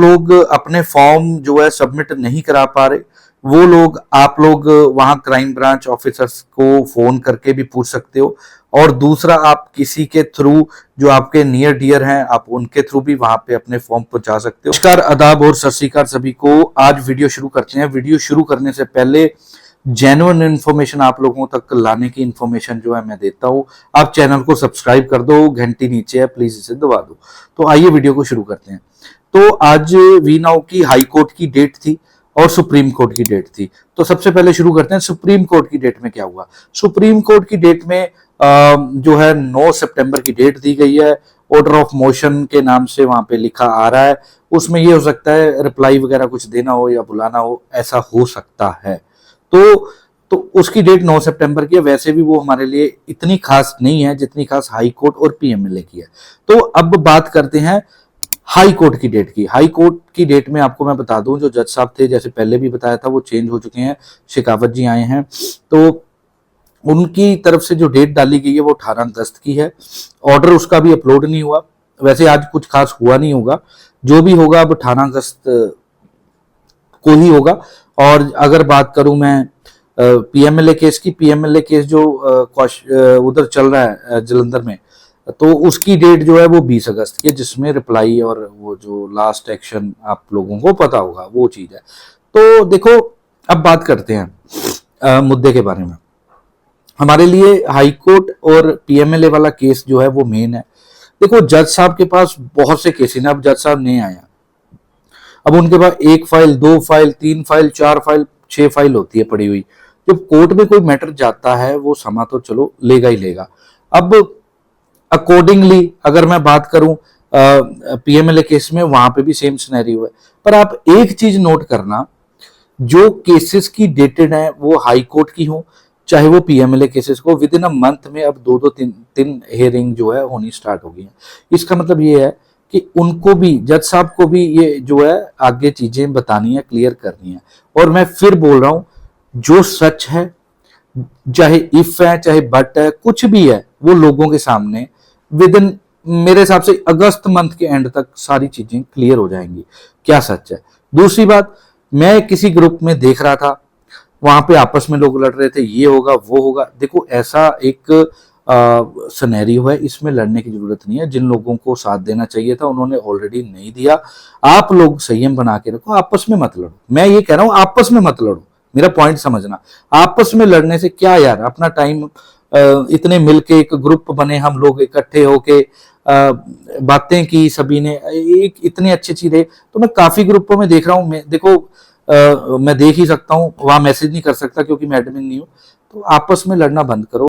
लोग अपने फॉर्म जो है सबमिट नहीं करा पा रहे, वो लोग आप लोग वहां क्राइम ब्रांच ऑफिसर्स को फोन करके भी पूछ सकते हो। और दूसरा, आप किसी के थ्रू जो आपके नियर डियर हैं, आप उनके थ्रू भी वहां पे अपने फॉर्म पहुंचा सकते हो। नमस्कार, आदाब और सत श्री अकाल सभी को। आज वीडियो शुरू करते हैं। वीडियो शुरू करने से पहले जेन्युइन इन्फॉर्मेशन आप लोगों तक लाने की इन्फॉर्मेशन जो है मैं देता हूं। आप चैनल को सब्सक्राइब कर दो, घंटी नीचे है, प्लीज इसे दबा दो। तो आइए वीडियो को शुरू करते हैं। तो आज वी नाउ की हाई कोर्ट की डेट थी और सुप्रीम कोर्ट की डेट थी। तो सबसे पहले शुरू करते हैं सुप्रीम कोर्ट की डेट में क्या हुआ। सुप्रीम कोर्ट की डेट में जो है 9 सितंबर की डेट दी गई है। ऑर्डर ऑफ मोशन के नाम से वहां पे लिखा आ रहा है। उसमें ये हो सकता है रिप्लाई वगैरह कुछ देना हो या बुलाना हो, ऐसा हो सकता है। तो उसकी डेट 9 सितंबर की है। वैसे भी वो हमारे लिए इतनी खास नहीं है जितनी खास हाई कोर्ट और पीएमएलए की है। तो अब बात करते हैं हाई कोर्ट की डेट की। हाई कोर्ट की डेट में आपको मैं बता दूं, जो जज साहब थे, जैसे पहले भी बताया था, वो चेंज हो चुके हैं। शेखावत जी आए हैं। तो उनकी तरफ से जो डेट डाली गई है वो 18 अगस्त की है। ऑर्डर उसका भी अपलोड नहीं हुआ। वैसे आज कुछ खास हुआ नहीं होगा, जो भी होगा अब 18 अगस्त को ही होगा। और अगर बात करूं मैं पीएमएलए केस की, पीएमएलए केस जो उधर चल रहा है जलंधर में, तो उसकी डेट जो है वो 20 अगस्त की है, जिसमें रिप्लाई और वो जो लास्ट एक्शन आप लोगों को पता होगा वो चीज है। तो देखो, अब बात करते हैं मुद्दे के बारे में। हमारे लिए हाई कोर्ट और पीएमएलए वाला केस जो है वो मेन है। देखो, जज साहब के पास बहुत से केस हैं। अब जज साहब नहीं आया, अब उनके पास 1 file, 2 file, 3 file, 4 file, 6 file होती है पड़ी हुई। जब कोर्ट में कोई मैटर जाता है वो समा तो चलो लेगा ही लेगा। अब अकॉर्डिंगली अगर मैं बात करूं पीएमएलए केस में, वहां पे भी सेम सिनेरियो है। पर आप एक चीज नोट करना, जो केसेस की डेटेड है वो हाई कोर्ट की हो चाहे वो पीएमएलए केसेस को, विद इन अ मंथ में अब 2-2, 3-3 हेयरिंग जो है होनी स्टार्ट हो गई है। इसका मतलब ये है कि उनको भी, जज साहब को भी ये जो है आगे चीजें बतानी है, क्लियर करनी है। और मैं फिर बोल रहा हूं, जो सच है, चाहे इफ है चाहे बट है, कुछ भी है, वो लोगों के सामने विद इन, मेरे हिसाब से अगस्त मंथ के एंड तक सारी चीजें क्लियर हो जाएंगी, क्या सच है। दूसरी बात, मैं किसी ग्रुप में देख रहा था, वहां पे आपस में लोग लड़ रहे थे, ये होगा वो होगा। देखो, ऐसा एक सिनेरियो है, इसमें लड़ने की जरूरत नहीं है। जिन लोगों को साथ देना चाहिए था उन्होंने ऑलरेडी नहीं दिया। आप लोग संयम बना के रखो, आपस में मत लड़ो। मैं ये कह रहा हूं, आपस में मत लड़ो, मेरा पॉइंट समझना। आपस में लड़ने से क्या यार, अपना टाइम, इतने मिलके एक ग्रुप बने, हम लोग इकट्ठे होके बातें की सभी ने, एक इतनी अच्छी चीज है। तो मैं काफी ग्रुपों में देख रहा हूं, मैं देखो मैं देख ही सकता हूं, वहां मैसेज नहीं कर सकता क्योंकि मैं एडमिन नहीं हूं। तो आपस में लड़ना बंद करो।